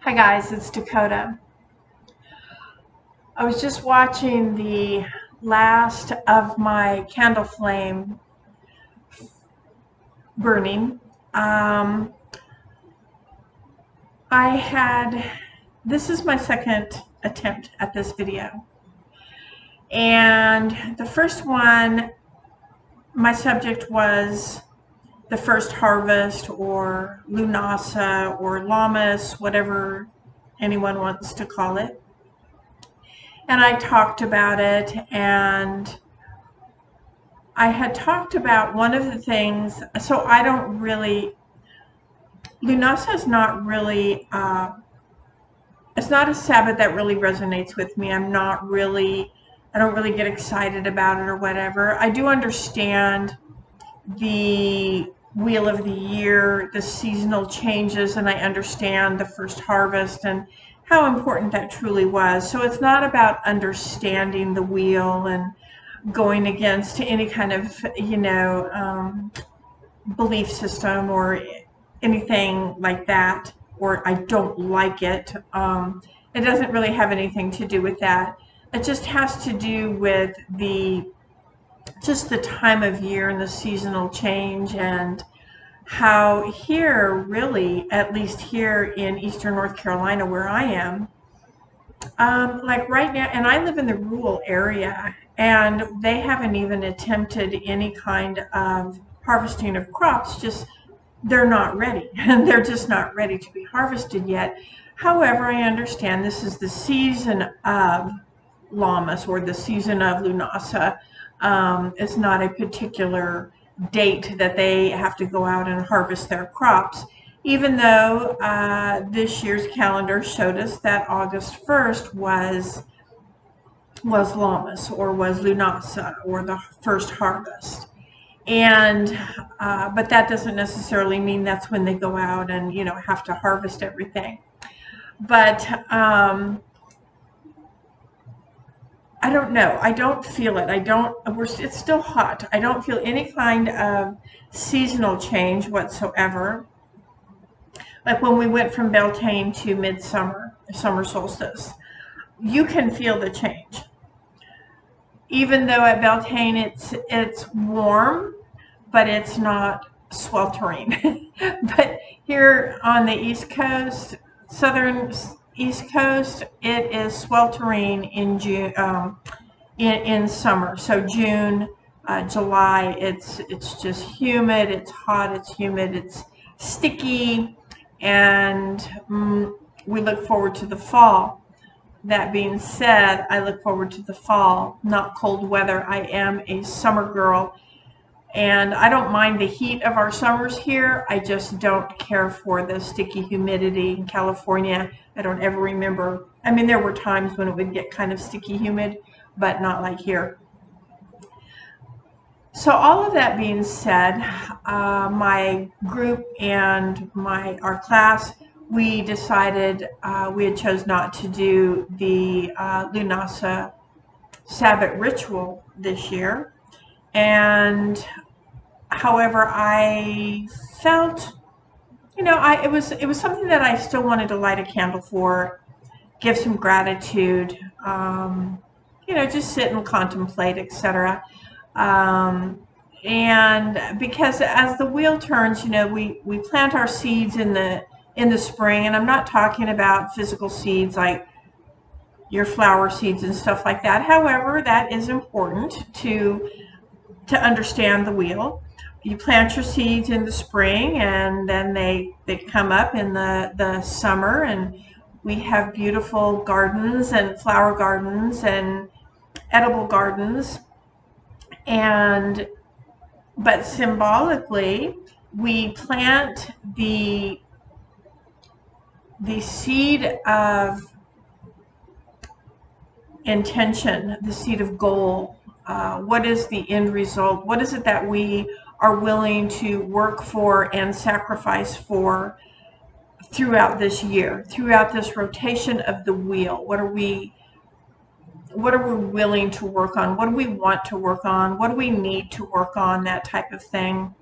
Hi guys, it's Dakota. I was just watching the last of my candle flame burning. Um, this is my second attempt at this video. And the first one, my subject was the first harvest or Lughnasadh or Lammas, whatever anyone wants to call it. And I talked about it, and I had talked about one of the things, so I don't really, Lughnasadh is not really, it's not a Sabbath that really resonates with me. I don't really get excited about it or whatever. I do understand the wheel of the year, the seasonal changes, and I understand the first harvest and how important that truly was. So it's not about understanding the wheel and going against any kind of, belief system or anything like that, or I don't like it. It doesn't really have anything to do with that. It just has to do with just the time of year and the seasonal change, and how here, really, at least here in eastern North Carolina where I am, like right now, and I live in the rural area, and they haven't even attempted any kind of harvesting of crops. Just they're not ready, and they're just not ready to be harvested yet. However, I understand this is the season of Lammas, or the season of Lughnasadh. It's not a particular date that they have to go out and harvest their crops, even though this year's calendar showed us that August 1st was Lammas, or was Lughnasadh, or the first harvest. And but that doesn't necessarily mean that's when they go out and have to harvest everything. But I don't know. I don't feel it. It's still hot. I don't feel any kind of seasonal change whatsoever. Like when we went from Beltane to midsummer, summer solstice, you can feel the change. Even though at Beltane it's warm, but it's not sweltering. But here on the East Coast, southern East Coast, it is sweltering in June, in summer. So June, July, it's just humid, it's hot, it's humid, it's sticky, and we look forward to the fall. That being said, I look forward to the fall, not cold weather. I am a summer girl, and I don't mind the heat of our summers here. I just don't care for the sticky humidity in California. I don't ever remember. I mean, there were times when it would get kind of sticky humid, but not like here. So all of that being said, my group and our class, we decided we had chose not to do the Lughnasadh Sabbat ritual this year. And however, I felt, it was something that I still wanted to light a candle for, give some gratitude, just sit and contemplate, etc. And because as the wheel turns, we plant our seeds in the spring, and I'm not talking about physical seeds like your flower seeds and stuff like that. However, that is important to understand the wheel. You plant your seeds in the spring, and then they come up in the summer, and we have beautiful gardens and flower gardens and edible gardens. But symbolically, we plant the seed of intention, the seed of goal. What is the end result? What is it that we are willing to work for and sacrifice for throughout this year, throughout this rotation of the wheel? What are we willing to work on? What do we want to work on? What do we need to work on? That type of thing.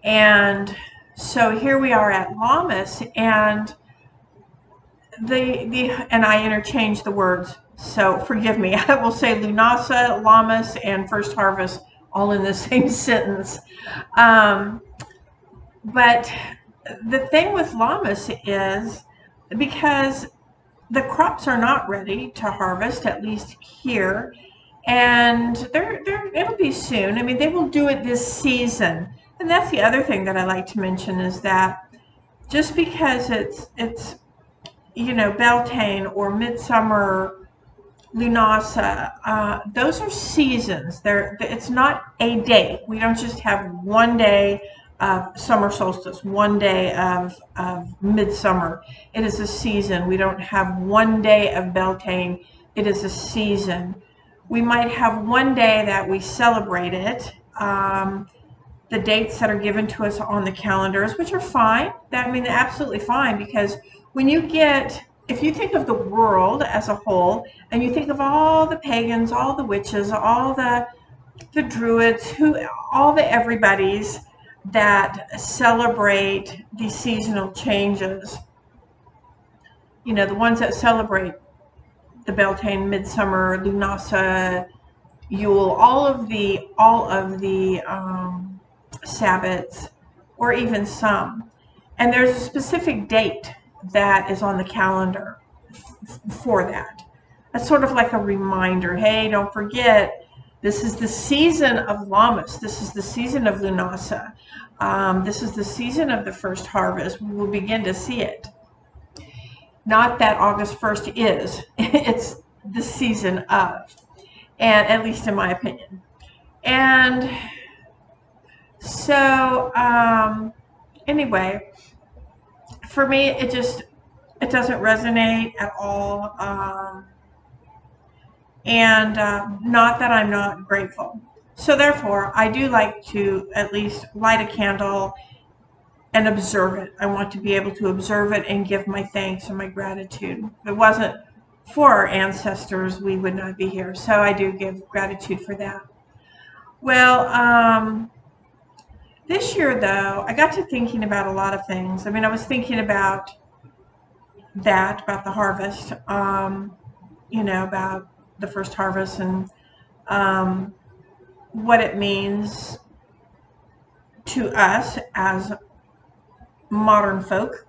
And so here we are at Lammas, and and I interchange the words, so forgive me. I will say Lughnasadh, Lammas, and First Harvest all in the same sentence. Um, but the thing with Lammas is because the crops are not ready to harvest, at least here, and it'll be soon. I mean, they will do it this season, and that's the other thing that I like to mention is that just because it's Beltane or Midsummer, Lughnasadh, those are seasons. It's not a day. We don't just have one day of summer solstice, one day of midsummer. It is a season. We don't have one day of Beltane. It is a season. We might have one day that we celebrate it. The dates that are given to us on the calendars, which are fine. I mean, they're absolutely fine, because when if you think of the world as a whole, and you think of all the pagans, all the witches, all the druids, all the everybody's that celebrate these seasonal changes, the ones that celebrate the Beltane, Midsummer, Lughnasadh, Yule, all of the Sabbats, or even some. And there's a specific date that is on the calendar for that. That's sort of like a reminder. Hey, don't forget, this is the season of Lammas. This is the season of Lughnasadh. This is the season of the first harvest. We will begin to see it. Not that August 1st is. It's the season of. And at least in my opinion. And so, anyway, for me, it doesn't resonate at all. And not that I'm not grateful. So therefore, I do like to at least light a candle and observe it. I want to be able to observe it and give my thanks and my gratitude. If it wasn't for our ancestors, we would not be here. So I do give gratitude for that. Well, this year, though, I got to thinking about a lot of things. I mean, I was thinking about the harvest, about the first harvest and what it means to us as modern folk,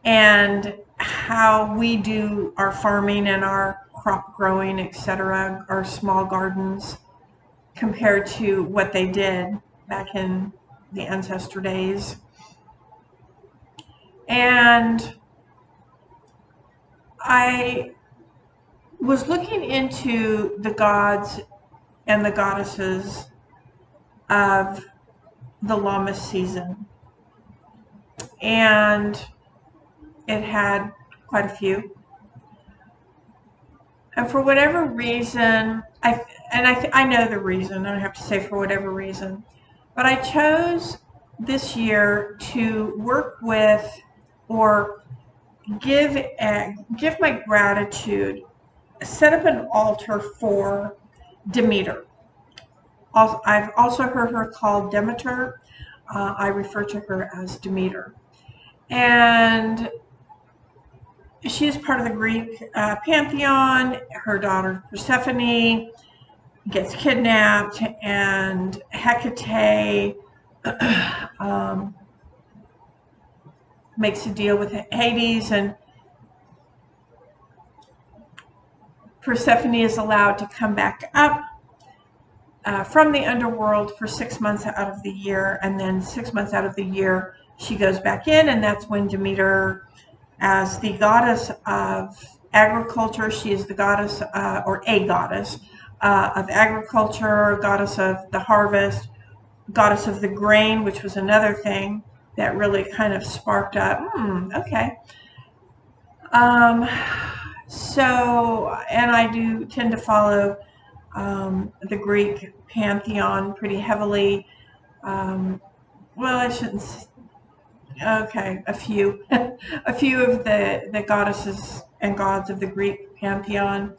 and how we do our farming and our crop growing, etc., our small gardens, compared to what they did back in the ancestor days. And I was looking into the gods and the goddesses of the Lammas season, and it had quite a few. And for whatever reason, I know the reason, I don't have to say for whatever reason, but I chose this year to work with or give my gratitude, set up an altar for Demeter. I've also heard her called Demeter. I refer to her as Demeter. And she is part of the Greek pantheon. Her daughter Persephone gets kidnapped, and Hecate makes a deal with Hades, and Persephone is allowed to come back up from the underworld for 6 months out of the year, and then 6 months out of the year she goes back in, and that's when Demeter, as the goddess of agriculture, she is the goddess, or a goddess of agriculture, goddess of the harvest, goddess of the grain, which was another thing that really kind of sparked up. Okay. So, and I do tend to follow the Greek pantheon pretty heavily. Well, I shouldn't. Okay, a few, a few of the goddesses and gods of the Greek pantheon.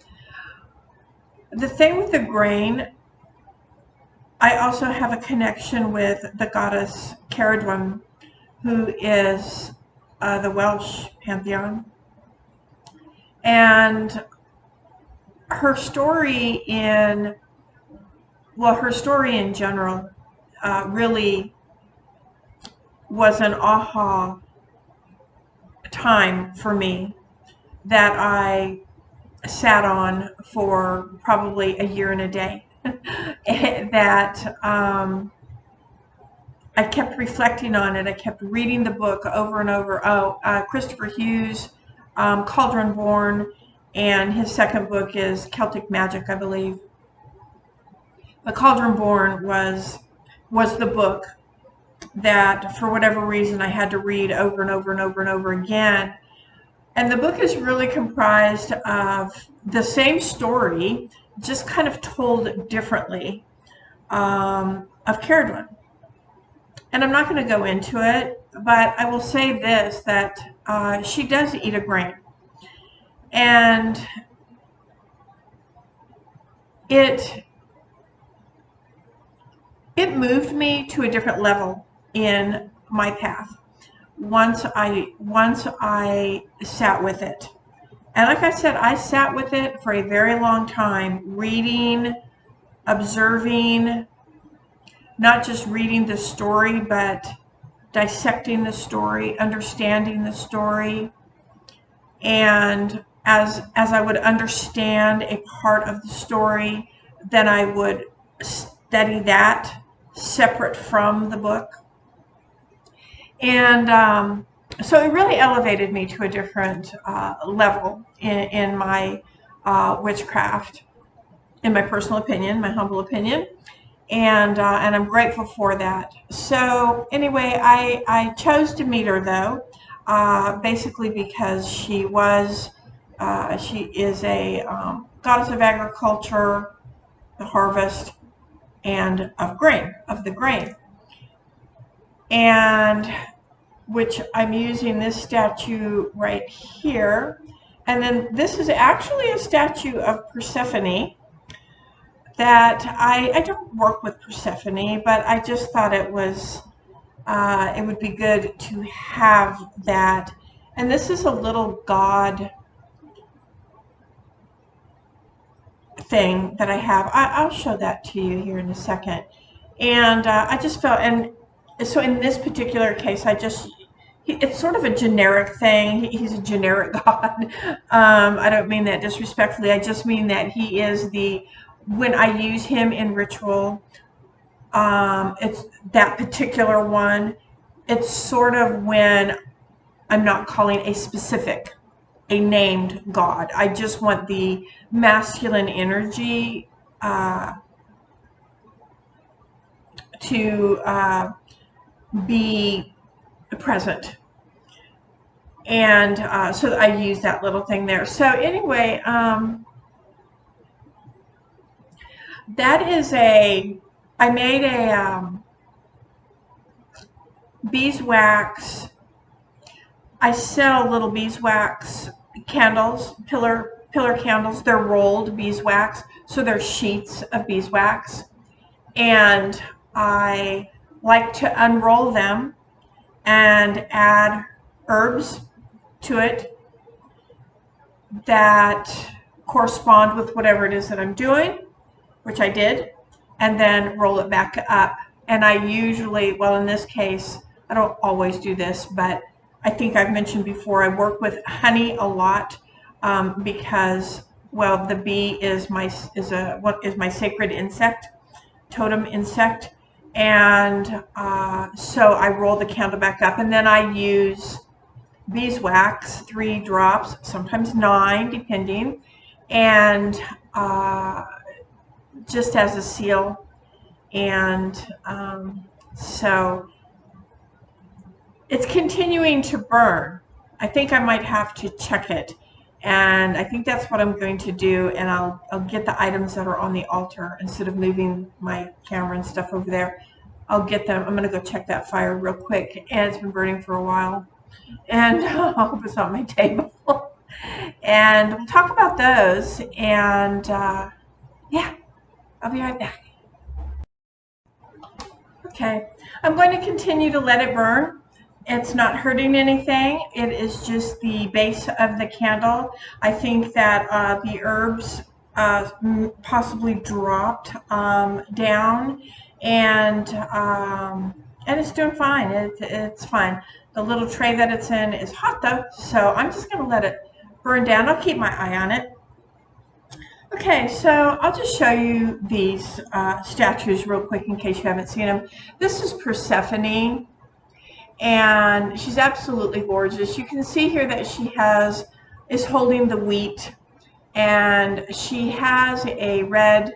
The thing with the grain, I also have a connection with the goddess Caradwen, who is the Welsh pantheon. And her story in general really was an aha time for me that I sat on for probably a year and a day. That I kept reflecting on it. I kept reading the book over and over. Christopher Hughes, Cauldron Born, and his second book is Celtic Magic, I believe. But Cauldron Born was the book that, for whatever reason, I had to read over and over and over and over again. And the book is really comprised of the same story, just kind of told differently, of Caradwen. And I'm not going to go into it, but I will say this, that she does eat a grain. And it moved me to a different level in my path once I sat with it. And like I said, I sat with it for a very long time, reading, observing, not just reading the story, but dissecting the story, understanding the story. And as I would understand a part of the story, then I would study that separate from the book. And so it really elevated me to a different level in my witchcraft, in my personal opinion, my humble opinion. And I'm grateful for that. So anyway, I chose Demeter, though, basically because she is a goddess of agriculture, the harvest, and of the grain. And which I'm using this statue right here. And then this is actually a statue of Persephone that I don't work with Persephone, but I just thought it would be good to have that. And this is a little god thing that I have. I'll show that to you here in a second. And I just felt, and so in this particular case, it's sort of a generic thing. He's a generic god. I don't mean that disrespectfully. I just mean that he is when I use him in ritual, it's that particular one. It's sort of when I'm not calling a named god. I just want the masculine energy to be present. And so I use that little thing there. So anyway, that is I made a beeswax. I sell little beeswax candles, pillar candles. They're rolled beeswax, so they're sheets of beeswax. And I like to unroll them and add herbs to it that correspond with whatever it is that I'm doing, which I did, and then roll it back up. And I usually, well, in this case, I don't always do this, but I think I've mentioned before, I work with honey a lot because, well, the bee is my sacred insect, totem insect. And so I roll the candle back up, and then I use beeswax, 3 drops, sometimes 9, depending, and just as a seal. And so it's continuing to burn. I think I might have to check it, and I think that's what I'm going to do. And I'll get the items that are on the altar instead of moving my camera and stuff over there. I'll get them. I'm going to go check that fire real quick, and it's been burning for a while. And I hope it's not my table. And we'll talk about those. And yeah, I'll be right back. Okay, I'm going to continue to let it burn. It's not hurting anything. It is just the base of the candle. I think that the herbs possibly dropped down, and it's doing fine. It's fine. The little tray that it's in is hot though, so I'm just going to let it burn down. I'll keep my eye on it. Okay, so I'll just show you these statues real quick in case you haven't seen them. This is Persephone, and she's absolutely gorgeous. You can see here that she is holding the wheat, and she has a red,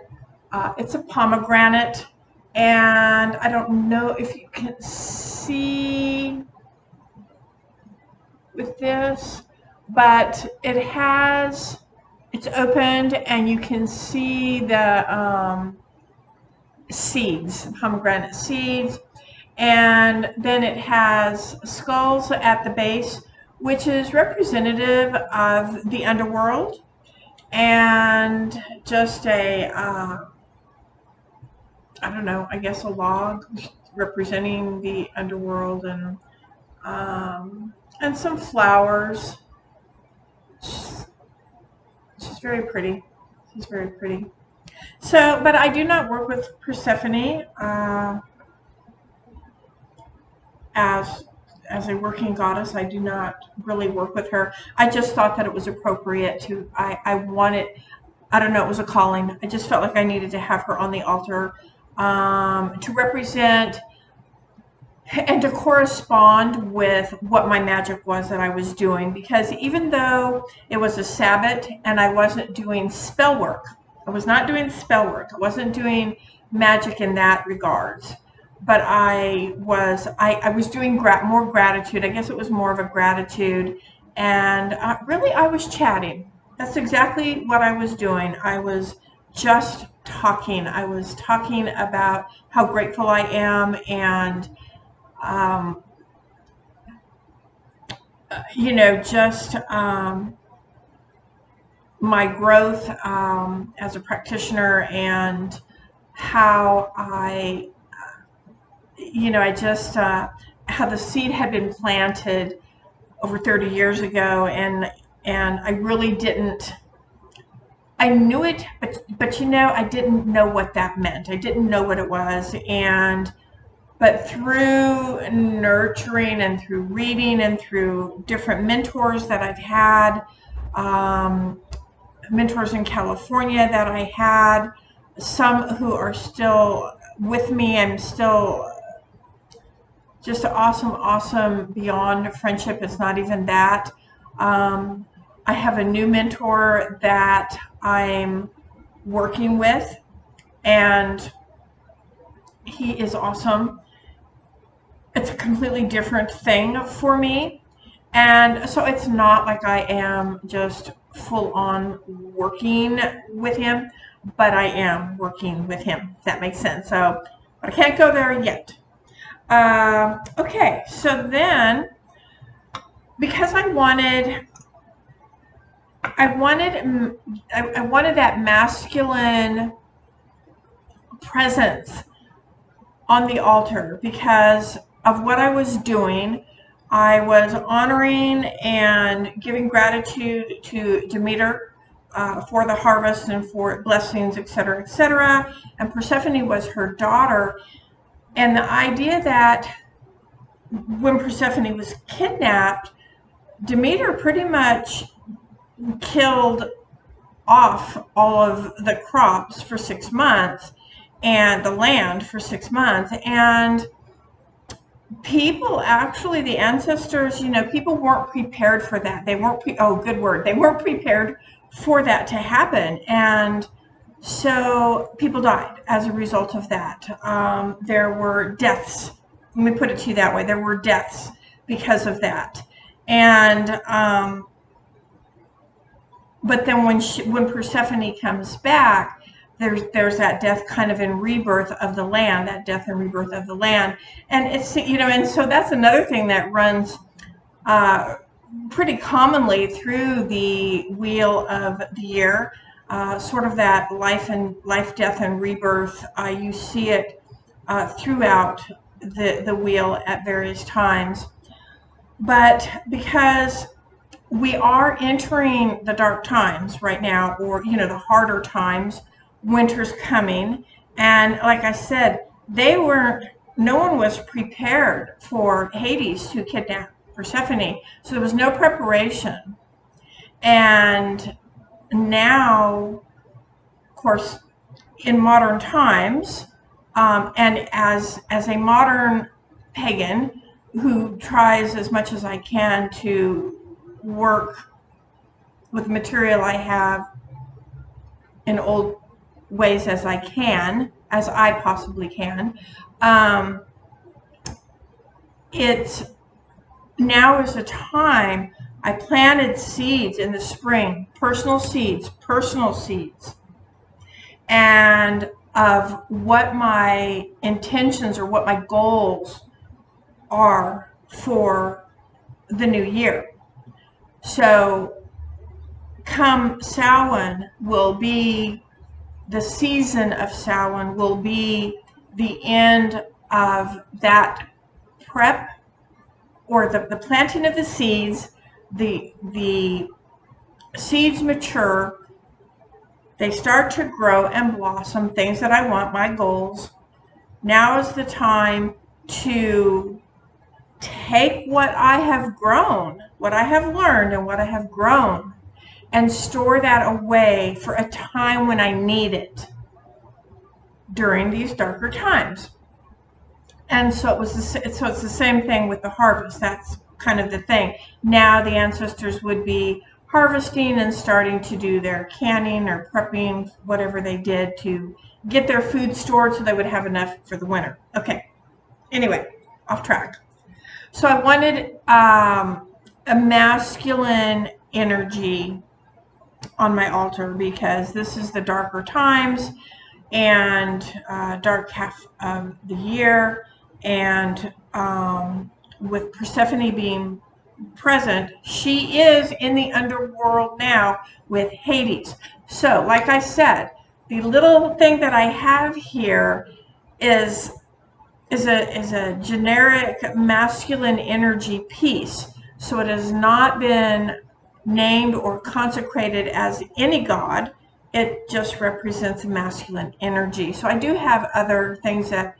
it's a pomegranate, and I don't know if you can see with this, but it's opened, and you can see the seeds, pomegranate seeds. And then it has skulls at the base, which is representative of the underworld, and just I don't know, I guess a log representing the underworld, and some flowers. She's very pretty. She's very pretty. So, but I do not work with Persephone as a working goddess. I do not really work with her. I just thought that it was appropriate to, I wanted, I don't know, it was a calling. I just felt like I needed to have her on the altar to represent and to correspond with what my magic was that I was doing. Because even though it was a Sabbath and I wasn't doing spell work, I was not doing spell work, I wasn't doing magic in that regards, but I was doing more gratitude. I guess it was more of a gratitude, and really I was chatting. That's exactly what I was doing. I was just talking. I was talking about how grateful I am, and you know, just my growth as a practitioner, and how I just how the seed had been planted over 30 years ago, and I really didn't. I knew it, but you know, I didn't know what that meant. I didn't know what it was, but through nurturing and through reading and through different mentors that I've had, mentors in California that I had, some who are still with me, and still just awesome beyond friendship. It's not even that. I have a new mentor that I'm working with, and he is awesome. It's a completely different thing for me, and so it's not like I am just full on working with him, but I am working with him, if that makes sense. So, but I can't go there yet. Okay, so then, because I wanted that masculine presence on the altar, because of what I was doing. I was honoring and giving gratitude to Demeter for the harvest and for blessings, etc., etc. And Persephone was her daughter. And the idea that when Persephone was kidnapped, Demeter pretty much killed off all of the crops for 6 months and the land for 6 months. And people, actually, the ancestors, people weren't prepared for that. They weren't, they weren't prepared for that to happen. And so people died as a result of that. There were deaths. Let me put it to you that way. There were deaths because of that. And but then when Persephone comes back, there's that death kind of in rebirth of the land, that death and rebirth of the land. And it's, and so that's another thing that runs pretty commonly through the wheel of the year, sort of that life, death, and rebirth. You see it throughout the wheel at various times. But because we are entering the dark times right now, or the harder times, winter's coming, and like I said, no one was prepared for Hades to kidnap Persephone, so there was no preparation. And now, of course, in modern times, and as a modern pagan who tries as much as I can to work with the material I have in old ways as I possibly can, it's now is the time. I planted seeds in the spring, personal seeds, and of what my intentions or what my goals are for the new year. So come Samhain will be the season of Samhain, will be the end of that prep, or the planting of the seeds. The seeds mature, they start to grow and blossom, things that I want, my goals. Now is the time to take what I have grown, what I have learned and what I have grown, and store that away for a time when I need it during these darker times. And so it's the same thing with the harvest. That's kind of the thing. Now the ancestors would be harvesting and starting to do their canning or prepping, whatever they did to get their food stored so they would have enough for the winter. Okay. Anyway, off track. So I wanted a masculine energy on my altar because this is the darker times and dark half of the year, and with Persephone being present, she is in the underworld now with Hades. So like I said, the little thing that I have here is a generic masculine energy piece. So it has not been named or consecrated as any god. It just represents masculine energy. So I do have other things that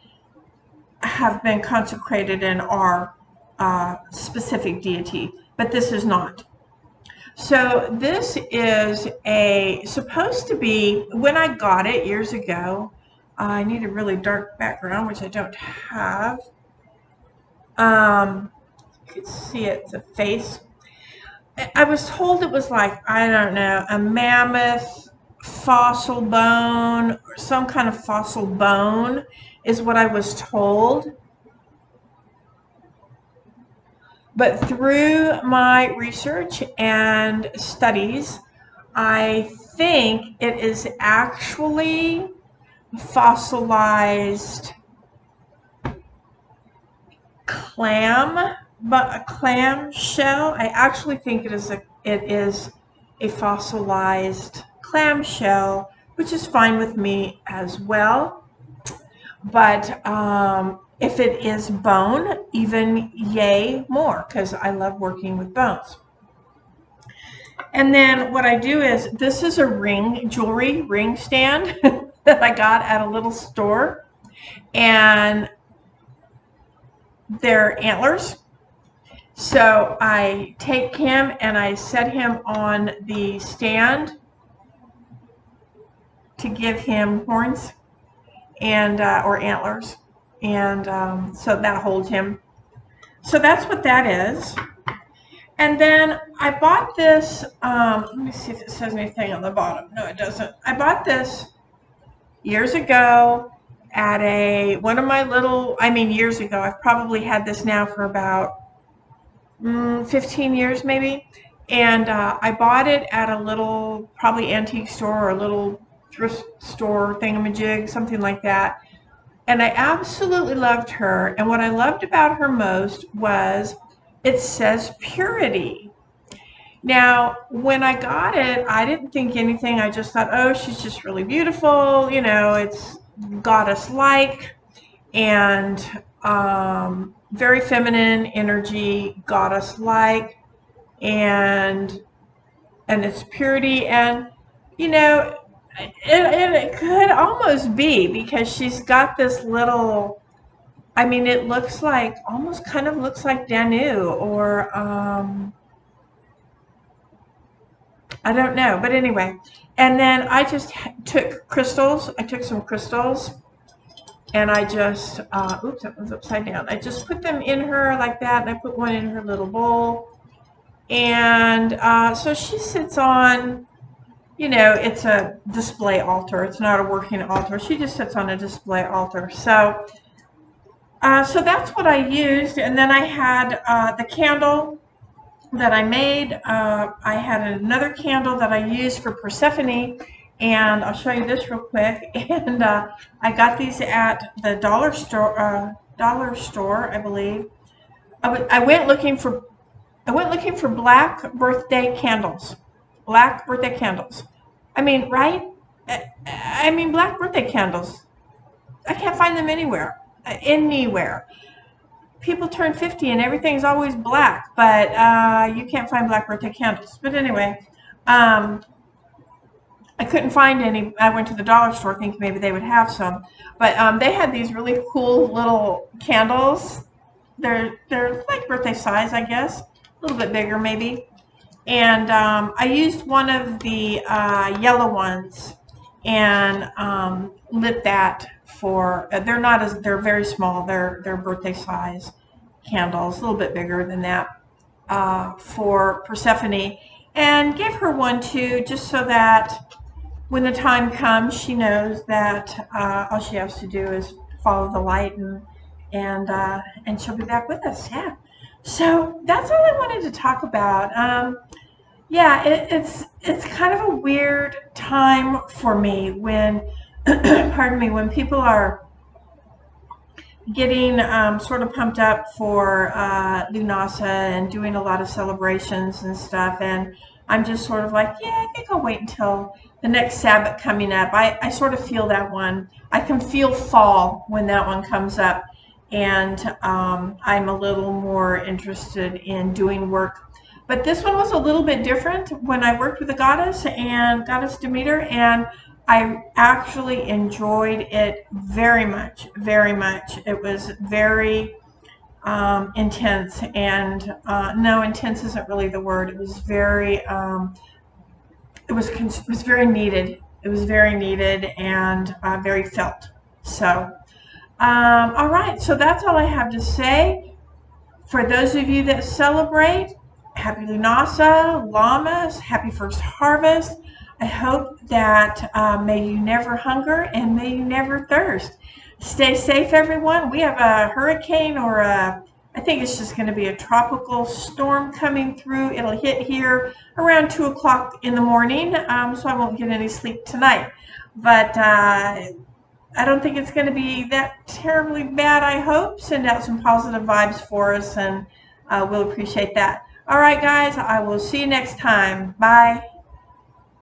have been consecrated and are specific deity, but this is not. So this is supposed to be, when I got it years ago, I need a really dark background, which I don't have. You can see it's a face. I was told it was like, I don't know, a mammoth fossil bone or some kind of fossil bone is what I was told. But through my research and studies, I think it is actually fossilized clam, but a clam shell. I actually think it is a fossilized clam shell, which is fine with me as well. But if it is bone, even yay more, because I love working with bones. And then what I do is, this is a jewelry ring stand that I got at a little store, and they're antlers. So I take him and I set him on the stand to give him horns and or antlers, and so that holds him. So that's what that is. And then I bought this, let me see if it says anything on the bottom. No, it doesn't. I bought this years ago at one of my little, years ago. I've probably had this now for about 15 years maybe. And I bought it at a little, probably antique store or a little thrift store thingamajig, something like that. And I absolutely loved her. And what I loved about her most was it says purity. Now, when I got it, I didn't think anything. I just thought, oh, she's just really beautiful. It's goddess-like. And very feminine energy, goddess-like, and its purity. And you know, it could almost be because she's got this little, I mean, it looks like, almost kind of looks like Danu, or I don't know, but anyway. And then I just took crystals. I took some crystals, and I just, oops, that one's upside down. I just put them in her like that, and I put one in her little bowl. And so she sits on, you know, it's a display altar. It's not a working altar. She just sits on a display altar. So, so that's what I used. And then I had the candle that I made. I had another candle that I used for Persephone, and I'll show you this real quick. And I got these at the dollar store, I believe. I went looking for black birthday candles. Black birthday candles. I mean, right? I mean, black birthday candles. I can't find them anywhere. Anywhere. People turn 50 and everything's always black, but you can't find black birthday candles. But anyway, I couldn't find any. I went to the dollar store thinking maybe they would have some, but they had these really cool little candles. They're like birthday size, I guess, a little bit bigger maybe. And I used one of the yellow ones and lit that for. They're very small. They're birthday size candles, a little bit bigger than that, for Persephone, and gave her one too, just so that when the time comes, she knows that all she has to do is follow the light, and she'll be back with us. Yeah. So that's all I wanted to talk about. Yeah, it's kind of a weird time for me when, pardon me, when people are getting sort of pumped up for Lughnasadh and doing a lot of celebrations and stuff, and I'm just sort of like, yeah, I think I'll wait until the next Sabbath coming up. I sort of feel that one. I can feel fall when that one comes up, and I'm a little more interested in doing work. But this one was a little bit different when I worked with the goddess and Goddess Demeter, and I actually enjoyed it very much, very much. It was very intense, and no, intense isn't really the word. It was very, it was very needed. It was very needed and very felt. So, all right. So that's all I have to say. For those of you that celebrate, Happy Lughnasadh, Lammas, happy first harvest. I hope that may you never hunger and may you never thirst. Stay safe, everyone. We have a hurricane, or I think it's just going to be a tropical storm coming through. It'll hit here around 2 o'clock in the morning, so I won't get any sleep tonight. But I don't think it's going to be that terribly bad, I hope. Send out some positive vibes for us, and we'll appreciate that. All right, guys, I will see you next time. Bye.